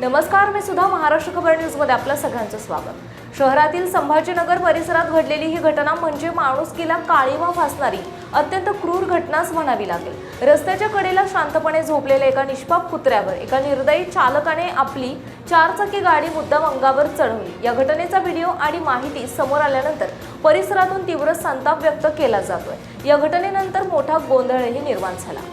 नमस्कार, मी सुद्धा महाराष्ट्र खबर न्यूजमध्ये आपलं सगळ्यांचं स्वागत। शहरातील संभाजीनगर परिसरात घडलेली ही घटना म्हणजे माणुसकीला काळीमा फासणारी अत्यंत क्रूर घटनाच म्हणावी लागेल। रस्त्याच्या कडेला शांतपणे झोपलेल्या एका निष्पाप कुत्र्यावर एका निर्दयी चालकाने आपली चारचाकी गाडी मुद्दाम अंगावर चढवली। या घटनेचा व्हिडिओ आणि माहिती समोर आल्यानंतर परिसरातून तीव्र संताप व्यक्त केला जातोय। या घटनेनंतर मोठा गोंधळही निर्माण झाला।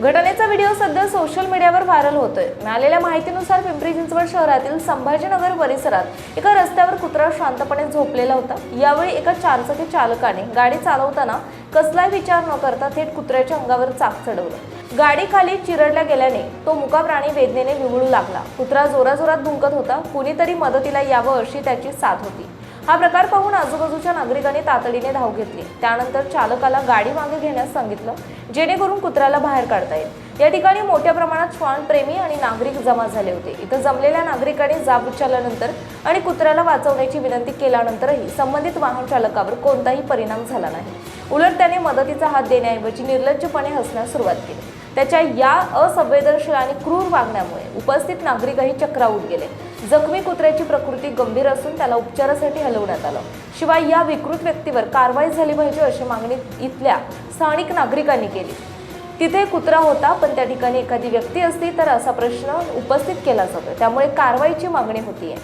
घटनेचा व्हिडिओ सध्या सोशल मीडियावर व्हायरल होतोय। मिळालेल्या माहितीनुसार पिंपरी चिंचवड शहरातील संभाजीनगर परिसरात एका रस्त्यावर कुत्रा शांतपणे झोपलेला होता। यावेळी एका चारचाकी चालकाने गाडी चालवताना कसलाही विचार न करता थेट कुत्र्याच्या अंगावर चाक चढवलं। गाडी खाली चिरडल्या गेल्याने तो मुका प्राणी वेदनेने विव्हळू लागला। कुत्रा जोराजोरात भुंकत होता। कुणीतरी मदतीला यावं अशी त्याची साथ होती। हा प्रकार पाहून आजूबाजूच्या नागरिकांनी तातडीने धाव घेतली। त्यानंतर चालकाला गाडी मागे घेण्यास सांगितलं, जेणेकरून कुत्र्याला बाहेर काढता येईल। या ठिकाणी मोठ्या प्रमाणात श्वानप्रेमी आणि नागरिक जमा झाले होते। इथं जमलेल्या नागरिकांनी जाब विचारल्यानंतर आणि कुत्र्याला वाचवण्याची विनंती केल्यानंतरही संबंधित वाहन चालकावर कोणताही परिणाम झाला नाही। उलट त्याने मदतीचा हात देण्याऐवजी निर्लज्जपणे हसण्यास सुरुवात केली। त्याच्या या असंवेदनशील आणि क्रूर वागण्यामुळे उपस्थित नागरिकही चक्रावून गेले। जखमी कुत्र्याची प्रकृती गंभीर असून त्याला उपचारासाठी हलवण्यात आलं। शिवाय या विकृत व्यक्तीवर कारवाई झाली पाहिजे अशी मागणी इथल्या स्थानिक नागरिकांनी केली। तिथे कुत्रा होता, पण त्या ठिकाणी एखादी व्यक्ती असती तर असा प्रश्न उपस्थित केला जातो। त्यामुळे कारवाईची मागणी होतीये।